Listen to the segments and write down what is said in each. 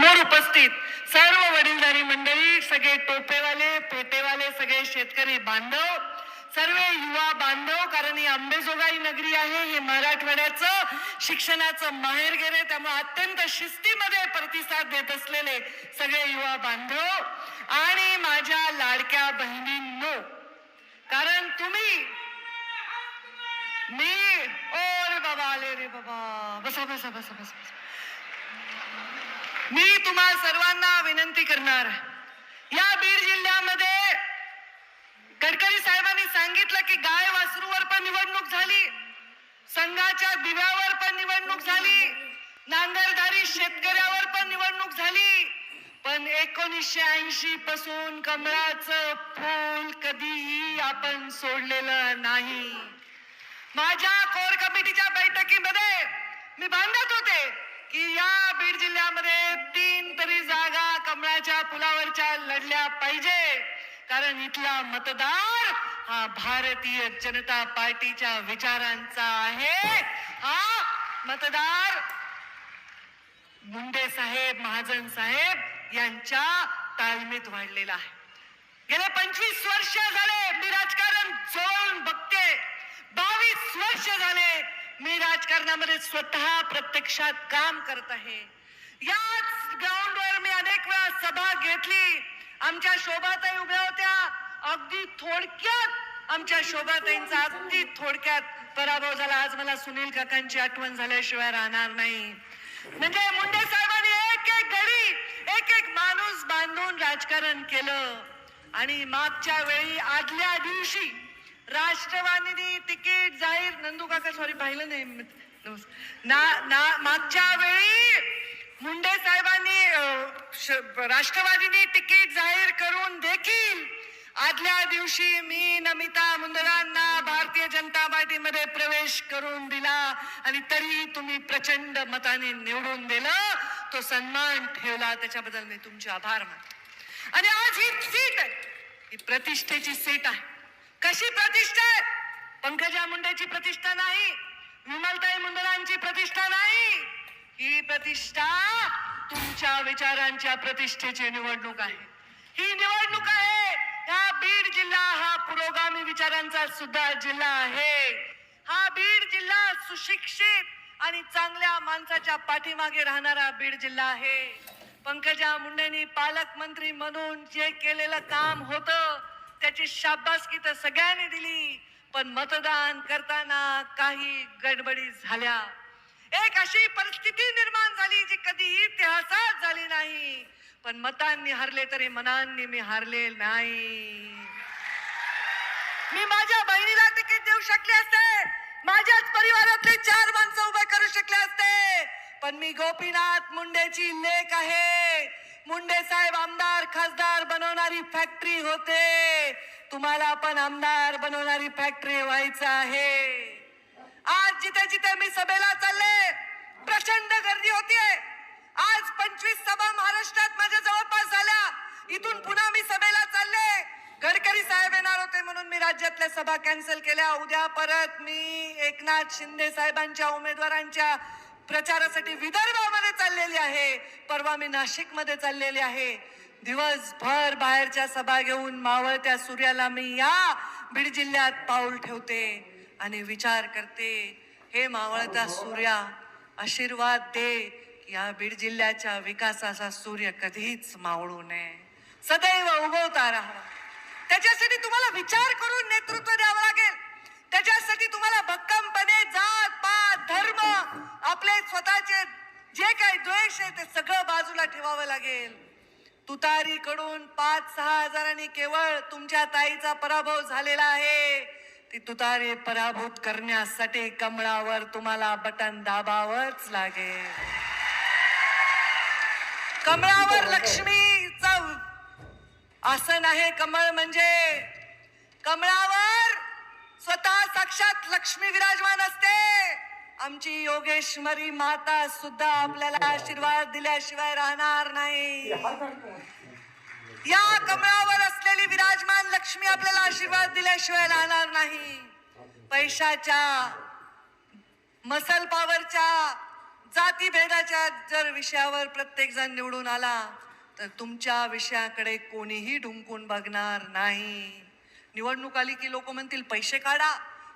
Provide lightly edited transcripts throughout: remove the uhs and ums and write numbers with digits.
समोर उपस्थित सर्व वडीलधारी मंडळी, सगळे टोपेवाले, पेटेवाले, सगळे शेतकरी बांधव, सर्व युवा बांधव, कारण ही अंबेजोगाई नगरी आहे, हे मराठवाड्याचं शिक्षणाचं माहेरघर आहे, त्यामुळे अत्यंत शिस्तीमध्ये प्रतिसाद देत असलेले सगळे युवा बांधव आणि माझ्या लाडक्या बहिणींनो, कारण तुम्ही ओ रे बाबा, आले रे बाबा, बसा बसा बसा बसा. मी तुम्हा सर्वांना विनंती करणार, या बीड जिल्ह्यामध्ये गडकरी साहेबांनी सांगितलं की गाय वासरूवर पण निवडणूक झाली, संघाच्या दिव्यावर पण निवडणूक झाली, नांगरधारी शेतकऱ्यावर पण निवडणूक झाली, पण 1980 पासून कमळाचं फूल कधीही आपण सोडलेलं नाही. माझ्या कोर कमिटीच्या बैठकीमध्ये मी बांधत होते की या बीड जिल्ह्यामध्ये 3 तरी जागा कमळाच्या फुलावरच्या लढल्या पाहिजे, कारण इथला मतदार हा भारतीय जनता पार्टीच्या विचारांचा आहे. हा मतदार मुंडे साहेब, महाजन साहेब यांच्या तालमीत वाढलेला आहे. गेले 25 वर्ष झाले मी राजकारण जवळून बघते, 22 वर्ष झाले मी राजकारणामध्ये स्वतः प्रत्यक्षात काम करत आहे. याच ग्राउंडवर मी अनेक वेळा सभा घेतली. आमच्या शोभाताई उभ्या होत्या, अगदी थोडक्यात आमच्या शोभाताईंचा अगदी थोडक्यात पराभव झाला. आज मला सुनील काकांची आठवण झाल्याशिवाय राहणार नाही. म्हणजे मुंडे साहेबांनी एक एक गडी, एक एक माणूस बांधून राजकारण केलं. आणि मागच्या वेळी आदल्या दिवशी राष्ट्रवादीने तिकीट जाहीर, नंदू काका सॉरी पाहिलं नाही मागच्या वेळी मुंडे साहेबांनी राष्ट्रवादीने तिकीट जाहीर करून देखील आदल्या दिवशी मी नमिता मुंदरांना भारतीय जनता पार्टीमध्ये प्रवेश करून दिला आणि तरी तुम्ही प्रचंड मताने निवडून दिलं. तो सन्मान ठेवला, त्याच्याबद्दल मी तुमचे आभार मानतो. आणि आज ही सीट आहे, ही प्रतिष्ठेची सीट आहे. कशी प्रतिष्ठा आहे? पंकजा मुंडेची प्रतिष्ठा नाही, विमलताई मुंदरांची प्रतिष्ठा नाही, ही प्रतिष्ठा तुमच्या विचारांच्या प्रतिष्ठेची निवडणूक आहे. ही निवडणूक आहे, हा बीड जिल्हा हा पुरोगामी विचारांचा सुद्धा जिल्हा आहे. हा बीड जिल्हा सुशिक्षित आणि चांगल्या माणसाच्या पाठीमागे राहणारा बीड जिल्हा आहे. पंकजा मुंडेंनी पालकमंत्री म्हणून जे केलेलं काम होतं त्याची शाबासकी तर सगळ्यांनी दिली, पण मतदान करताना काही गडबडी झाल्या. एक अशी परिस्थिती निर्माण झाली जी कधीही इतिहासात झाली नाही. पण मतांनी हारले तरी मनांनी मी हारले नाही. मी माझ्या बहिणीला तिकीट देऊ शकले असते, माझ्याच परिवारातले 4 माणसं उभे करू शकले असते, पण मी गोपीनाथ मुंडेची लेक आहे. मुंडे साहेब आमदार खासदार बनवणारी फॅक्टरी होते, तुम्हाला पण आमदार बनवणारी फॅक्टरी व्हायचं आहे. आज जिथे जिथे मी सभेला चालले प्रचंड गर्दी होतीये. आज 25 सभा महाराष्ट्रात माझ्या जवळपास झाल्या. इथून पुन्हा मी सभेला चालले. गडकरी साहेब येणार होते म्हणून मी राज्यातल्या सभा कॅन्सल केल्या. उद्या परत मी एकनाथ शिंदे साहेबांच्या उमेदवारांच्या प्रचारासाठी विदर्भामध्ये चाललेली आहे. परवा मी नाशिक मध्ये चाललेली आहे. दिवसभर बाहेरच्या सभा घेऊन मावळत्या सूर्याला मी या बीड जिल्ह्यात पाऊल ठेवते आणि विचार करते, हे मावळता सूर्या आशीर्वाद दे की या बीड जिल्ह्याच्या विकासाचा सूर्य कधीच मावळू नये, सदैव उगवता राहावा. त्याच्यासाठी तुम्हाला विचार करून नेतृत्व द्यावं लागेल. त्याच्यासाठी तुम्हाला भक्कमपणे जात पात धर्म आपले स्वतःचे जे काही द्वेष आहे ते सगळं बाजूला ठेवावं लागेल. तुतारीकडून 5-6 हजारांनी केवळ तुमच्या ताईचा पराभव झालेला आहे. ती तुतारी पराभूत करण्यासाठी कमळावर तुम्हाला बटन दाबावंच लागेल. कमळावर लक्ष्मीचं आसन आहे. कमळ म्हणजे कमळावर स्वतः साक्षात लक्ष्मी विराजमान असते. आमची योगेश्वरी माता सुद्धा आपल्याला आशीर्वाद दिल्याशिवाय राहणार नाही. या कमळावर असलेली विराजमान लक्ष्मी आपल्याला आशीर्वाद दिल्याशिवाय राहणार नाही. पैशाच्या मसल पावरच्या जातीभेदाच्या जर विषयावर प्रत्येक जण निवडून आला तर तुमच्या विषयाकडे कोणीही ढुंकून बघणार नाही. निवडणूक आली की लोक म्हणतील पैसे काढा,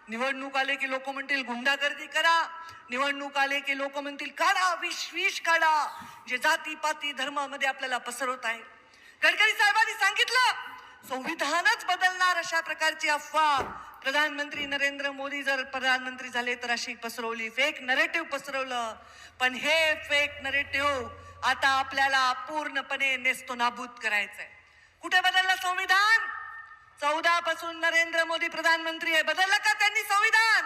निवडणूक आले की लोक म्हणतील गुंडागर्दी करा, निवडणूक आले की लोक म्हणतील काढा विष काढा जे जातीपाती धर्मामध्ये आपल्याला पसरवत आहे. गडकरी साहेबांनी सांगितलं संविधानच बदलणार अशा प्रकारची अफवा प्रधानमंत्री नरेंद्र मोदी जर प्रधानमंत्री झाले तर अशी पसरवली, फेक नरेटिव्ह पसरवलं. पण हे फेक नरेटिव्ह आता आपल्याला पूर्णपणे नेस्तनाबूत करायचंय. कुठे बदललं संविधान? 14 पासून नरेंद्र मोदी प्रधानमंत्री आहे. बदललं का त्यांनी संविधान?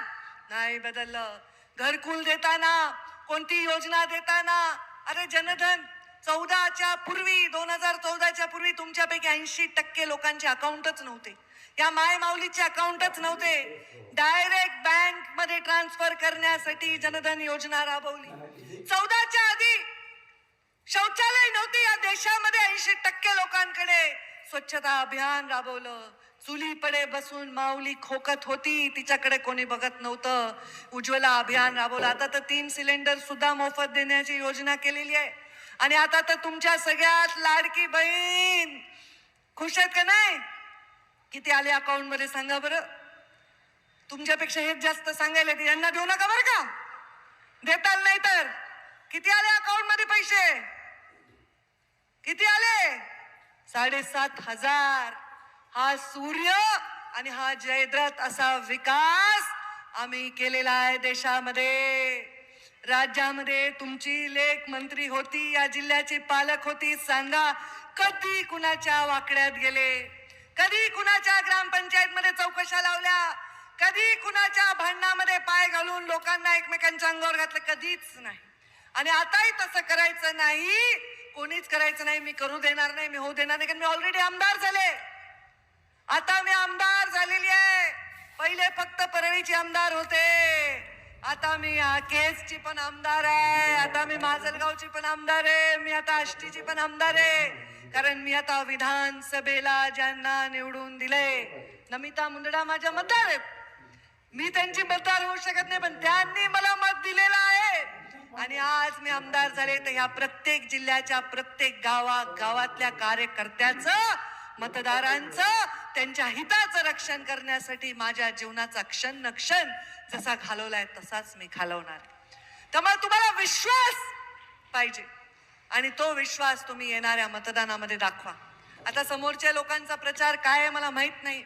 नाही बदललं. घरकुल देताना, कोणती योजना देताना, अरे जनधन 2014च्या पूर्वी तुमच्यापैकी 80% लोकांचे अकाउंटच नव्हते. या माय माऊलीचे अकाउंटच नव्हते. डायरेक्ट बँक मध्ये ट्रान्सफर करण्यासाठी जनधन योजना राबवली. 14च्या आधी शौचालय नव्हते या देशामध्ये. 80% लोकांकडे स्वच्छता अभियान राबवलं. चुलीकडे बसून माऊली खोकत होती, तिच्याकडे कोणी बघत नव्हतं. उज्ज्वला अभियान राबवलं. आता तर 3 सिलेंडर सुद्धा मोफत देण्याची योजना केलेली आहे. आणि आता तर तुमच्या सगळ्यात लाडकी बहीण खुश आहेत का नाही? किती आले अकाउंट मध्ये सांगा बरं. तुमच्यापेक्षा हेच जास्त सांगायला ते यांना देऊ नका बरं का, देताल नाही तर. किती आले अकाउंट मध्ये पैसे? किती आले? 7,500. हा सूर्य आणि हा जयद्रथ असा विकास आम्ही केलेला आहे देशामध्ये. राज्यामध्ये तुमची लेख मंत्री होती, या जिल्ह्याची पालक होती. सांगा कधी कुणाच्या वाकड्यात गेले? कधी कुणाच्या ग्रामपंचायत मध्ये चौकशा लावल्या? कधी कुणाच्या भांडणामध्ये पाय घालून लोकांना एकमेकांच्या अंगावर घातलं? कधीच नाही. आणि आताही तसं करायचं नाही, कोणीच करायचं नाही. मी करू देणार नाही, मी होऊ देणार नाही. कारण मी ऑलरेडी आमदार झाले. आता मी आमदार झालेली आहे. पहिले फक्त परळीचे आमदार होते, आता मी केसची पण आमदार आहे. आता मी माजलगावची पण आमदार आहे. मी आता आष्टीची पण आमदार आहे. कारण मी आता विधानसभेला ज्यांना निवडून दिले, नमिता मुंदडा माझ्या मतदार आहेत. मी त्यांची मतदार होऊ शकत नाही, पण त्यांनी मला मत दिलेलं आहे. आणि आज मी आमदार झाले तर ह्या प्रत्येक जिल्ह्याच्या प्रत्येक गावातल्या कार्यकर्त्याचं, मतदारांचं, त्यांच्या हिताचं रक्षण करण्यासाठी माझ्या जीवनाचा क्षण जसा घालवलाय तसाच मी घालवणार. त्यामुळे तुम्हाला विश्वास पाहिजे आणि तो विश्वास तुम्ही येणाऱ्या मतदानामध्ये दाखवा. आता समोरच्या लोकांचा प्रचार काय आहे मला माहित नाही.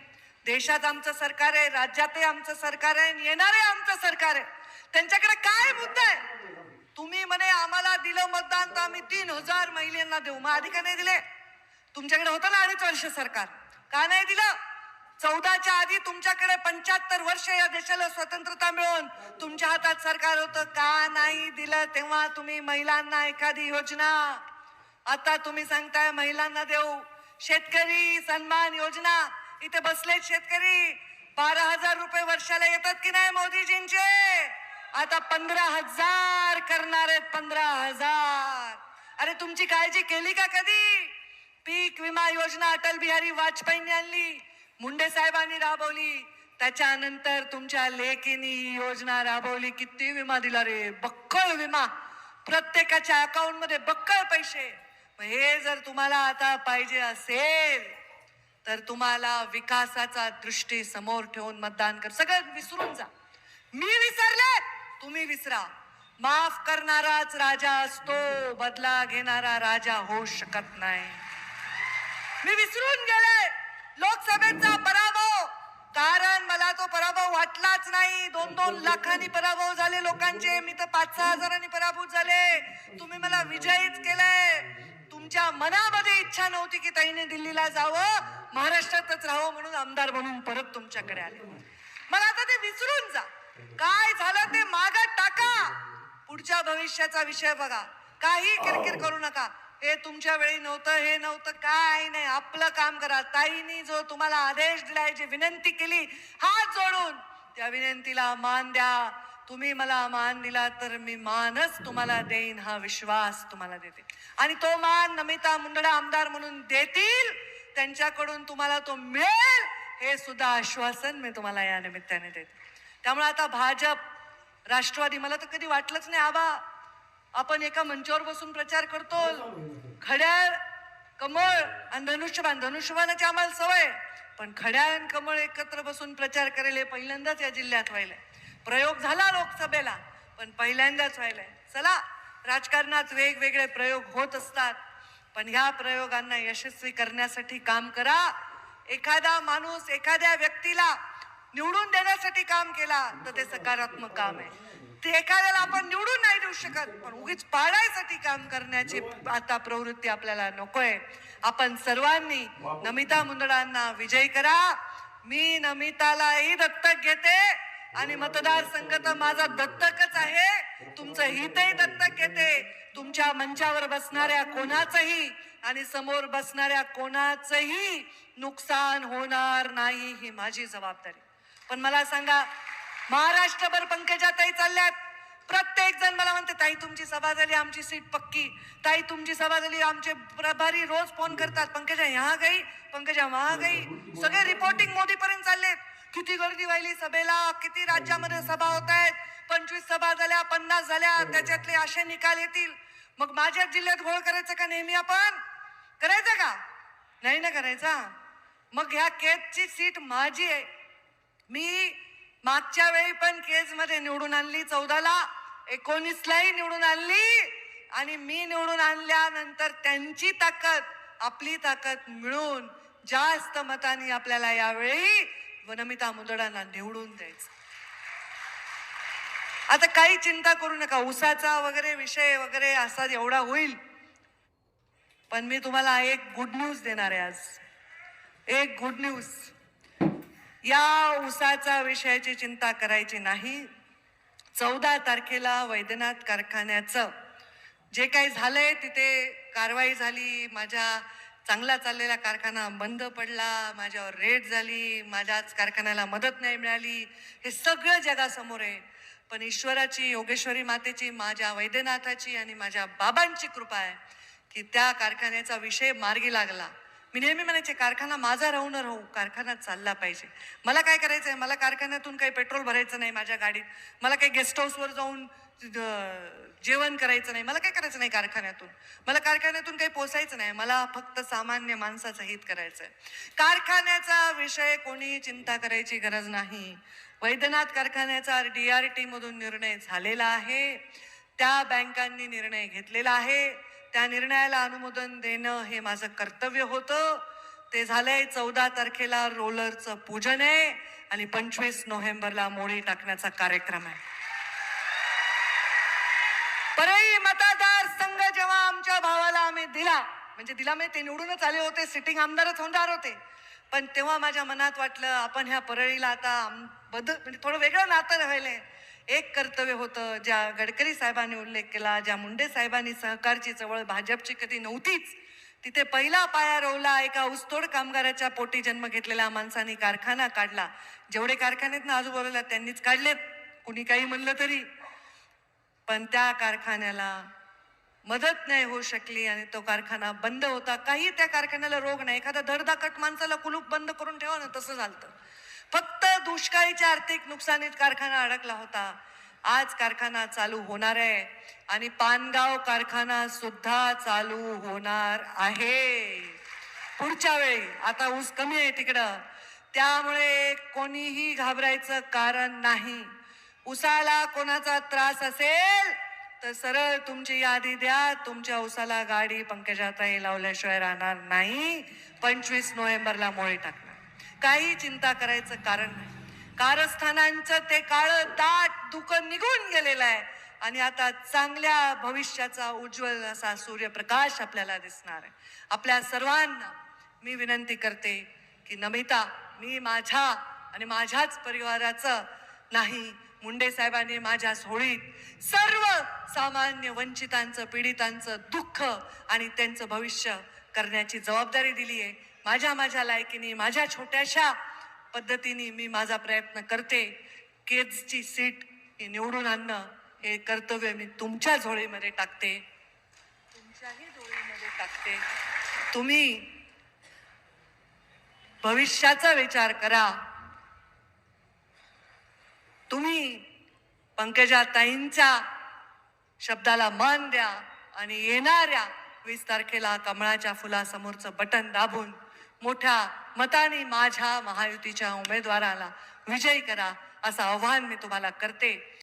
देशात आमचं सरकार आहे, राज्यातही आमचं सरकार आहे, येणारे आमचं सरकार आहे. त्यांच्याकडे काय मुद्दा आहे? तुम्ही म्हणे आम्हाला दिलं मतदान तर आम्ही 3,000 महिलांना देऊ. मग आधी का नाही दिले? तुमच्याकडे होतं ना 2.5 वर्ष सरकार, का नाही दिलं? 14च्या आधी तुमच्याकडे 75 वर्ष या देशाला स्वतंत्रता मिळून तुमच्या हातात सरकार होतं, का नाही दिलं तेव्हा तुम्ही महिलांना एखादी योजना? आता तुम्ही सांगताय महिलांना देऊ. शेतकरी सन्मान योजना, इथे बसले शेतकरी 12,000 रुपये वर्षाला येतात की नाही मोदीजींचे? आता 15,000 करणार आहेत. 15,000. अरे तुमची काळजी केली का कधी? पीक विमा योजना अटल बिहारी वाजपेयींनी आणली, मुंडे साहेबांनी राबवली. त्याच्यानंतर तुमच्या लेकीनी ही योजना राबवली. किती विमा दिला रे? बक्कळ विमा, प्रत्येकाच्या अकाउंट मध्ये बक्कळ पैसे. हे जर तुम्हाला आता पाहिजे असेल तर तुम्हाला विकासाचा दृष्टी समोर ठेवून मतदान कर. सगळं विसरून जा. मी विसरले, तुम्ही विसरा. माफ करणाराच राजा असतो, बदला घेणारा राजा होऊ शकत नाही. मी विसरून गेले लोकसभेचा पराभव, कारण मला तो पराभव वाटलाच नाही. 2-2 लाखांनी पराभव झाले लोकांचे, मी तर 5-6 हजारांनी पराभूत झाले. तुम्ही मला विजयीच केले. तुमच्या मनामध्ये इच्छा नव्हती की ताईने दिल्लीला जावं, महाराष्ट्रातच राहावं, म्हणून आमदार म्हणून परत तुमच्याकडे आले. मला आता ते विसरून जा. काय झालं ते मागं टाका. पुढच्या भविष्याचा विषय बघा. काही किरकिर करू नका. हे तुमच्या वेळी नव्हतं, हे नव्हतं, काय नाही. आपलं काम करा. ताईनी जो तुम्हाला आदेश दिलाय, जी विनंती केली हात जोडून, त्या विनंतीला मान द्या. तुम्ही मला मान दिला तर मी मानच तुम्हाला देईन, हा विश्वास तुम्हाला देते. आणि तो मान नमिता मुंदडा आमदार म्हणून देतील, त्यांच्याकडून तुम्हाला तो मिळेल, हे सुद्धा आश्वासन मी तुम्हाला या निमित्ताने देते. त्यामुळे आता भाजप, राष्ट्रवादी, मला तर कधी वाटलंच नाही आबा आपण एका मंचावर बसून प्रचार करतो. घड्याळ, कमळ आणि धनुष्यबाणाची आम्हाला सवय, पण घड्याळ आणि कमळ एकत्र बसून प्रचार करायला पहिल्यांदाच या जिल्ह्यात व्हायलाय. प्रयोग झाला लोकसभेला, पण पहिल्यांदाच व्हायलाय. चला, राजकारणात वेगवेगळे प्रयोग होत असतात, पण ह्या प्रयोगांना यशस्वी करण्यासाठी काम करा. एखादा माणूस एखाद्या व्यक्तीला निवडून देण्यासाठी काम केला तर ते सकारात्मक काम आहे. ते एखाद्याला आपण निवडून नाही देऊ शकत, पण उगीच पाडायसाठी काम करण्याची आता प्रवृत्ती आपल्याला नकोय. आपण सर्वांनी नमिता मुंदडांना विजयी करा. मी नमितालाही दत्तक घेते आणि मतदारसंघ तर माझा दत्तकच आहे. तुमचं हितही दत्तक घेते. तुमच्या मंचावर बसणाऱ्या कोणाचंही आणि समोर बसणाऱ्या कोणाचंही नुकसान होणार नाही, ही माझी जबाबदारी. पण मला सांगा, महाराष्ट्रभर पंकजाताई चालल्यात. प्रत्येक जण मला म्हणते, ताई तुमची सभा झाली, आमची सीट पक्की. ताई तुमची सभा झाली, आमचे प्रभारी रोज फोन करतात, पंकजा यहाँ गई, पंकजा वहां गई. सगळे रिपोर्टिंग मोदी पर्यंत चाललेत. किती गर्दी व्हायली सभेला, किती राज्यामध्ये सभा होत आहेत. 25 सभा झाल्या, 50 झाल्या, त्याच्यातले असे निकाल येतील. मग माझ्या जिल्ह्यात घोळ करायचं का नेहमी? आपण करायचं का? नाही ना करायचा. मग ह्या केजची सीट माझी आहे. मी मागच्या वेळी पण केज मध्ये निवडून आणली, 14ला, 19लाही निवडून आणली. आणि मी निवडून आणल्यानंतर त्यांची ताकद आपली ताकद मिळून जास्त मतांनी आपल्याला यावेळी नमिता मुंदडांना निवडून द्यायचं. आता काही चिंता करू नका, उसाचा वगैरे विषय वगैरे असा एवढा होईल, पण मी तुम्हाला एक गुड न्यूज देणार आहे आज. एक गुड न्यूज. या उसाचा विषयाची चिंता करायची नाही. 14 तारखेला वैद्यनाथ कारखान्याचं जे काही झालंय तिथे कारवाई झाली. माझ्या चांगला चाललेला कारखाना बंद पडला, माझ्यावर रेड झाली, माझ्याच कारखान्याला मदत नाही मिळाली, हे सगळं जगासमोर आहे. पण ईश्वराची, योगेश्वरी मातेची, माझ्या वैद्यनाथाची आणि माझ्या बाबांची कृपा आहे की त्या कारखान्याचा विषय मार्गी लागला. मी नेहमी म्हणायचे, कारखाना माझा राहू न राहू, कारखाना चालला पाहिजे. मला काय करायचंय, मला कारखान्यातून काही पेट्रोल भरायचं नाही माझ्या गाडीत, मला काही गेस्ट हाऊसवर जाऊन जेवण करायचं नाही, मला काय करायचं नाही कारखान्यातून, मला कारखान्यातून काही पोसायचं नाही, मला फक्त सामान्य माणसाचं हित करायचंय. कारखान्याचा विषय कोणीही चिंता करायची गरज नाही. वैद्यनाथ कारखान्याचा DRT मधून निर्णय झालेला आहे. त्या बँकांनी निर्णय घेतलेला आहे. त्या निर्णयाला अनुमोदन देणं हे माझं कर्तव्य होतं. ते झालंय. 14 तारखेला रोलरचं पूजन आहे आणि 25 नोव्हेंबरला मोडी टाकण्याचा कार्यक्रम आहे. परळी मतदार संघ जेव्हा आमच्या भावाला आम्ही दिला, म्हणजे ते निवडूनच आले होते, सिटिंग आमदारच होणार होते, पण तेव्हा माझ्या मनात वाटलं आपण ह्या परळीला आता म्हणजे थोडं वेगळं नातं राहिलंय. एक कर्तव्य होतं, ज्या गडकरी साहेबांनी उल्लेख केला, ज्या मुंडे साहेबांनी सहकारची चळवळ भाजपची कधी नव्हतीच, तिथे पहिला पाया रोवला. एका ऊसतोड कामगाराच्या पोटी जन्म घेतलेल्या माणसांनी कारखाना काढला. जेवढे कारखान्यात ना आजूबाजूला त्यांनीच काढलेत, कुणी काही म्हणलं तरी, पण त्या कारखान्याला मदत नाही होऊ शकली आणि तो कारखाना बंद होता. काही त्या कारखान्याला रोग नाही. एखादा धडधाकट माणसाला कुलूप बंद करून ठेवा ना, तसं झालं. फक्त दुष्काळीच्या आर्थिक नुकसानीत कारखाना अडकला होता. आज कारखाना चालू होणार आहे आणि पानगाव कारखाना सुद्धा चालू होणार आहे पुढच्या वेळी. आता ऊस कमी आहे तिकडं, त्यामुळे कोणीही घाबरायचं कारण नाही. ऊसाला कोणाचा त्रास असेल तर सरळ तुमची यादी द्या, तुमच्या ऊसाला गाडी पंकजाताई लावल्याशिवाय राहणार नाही. 25 नोव्हेंबरला मोळी टाकणार. काही चिंता करायचं कारण नाही. कारस्थानांचं ते काळं दाट धुकं निघून गेलेलं आहे आणि आता चांगल्या भविष्याचा उज्ज्वल असा सूर्यप्रकाश आपल्याला दिसणार आहे. आपल्या सर्वांना मी विनंती करते की नमिता, मी माझ्या आणि माझ्याच परिवाराचं नाही, मुंडे साहेबांनी माझ्या सोहळीत सर्व सामान्य वंचितांचं, पीडितांचं दुःख आणि त्यांचं भविष्य करण्याची जबाबदारी दिली आहे. माझ्या लायकीने, माझ्या छोट्याशा पद्धतीने मी माझा प्रयत्न करते. केजची सीट ही निवडून आणणं हे कर्तव्य मी तुमच्या झोळीमध्ये टाकते, तुमच्याही झोळीमध्ये टाकते. तुम्ही भविष्याचा विचार करा. तुम्ही पंकजाताईंच्या शब्दाला मान द्या आणि येणाऱ्या 20 तारखेला कमळाच्या फुलासमोरचं बटन दाबून मोठ्या मताने माझ्या महायुतीच्या उमेदवाराला विजयी करा असं आव्हान मी तुम्हाला करते.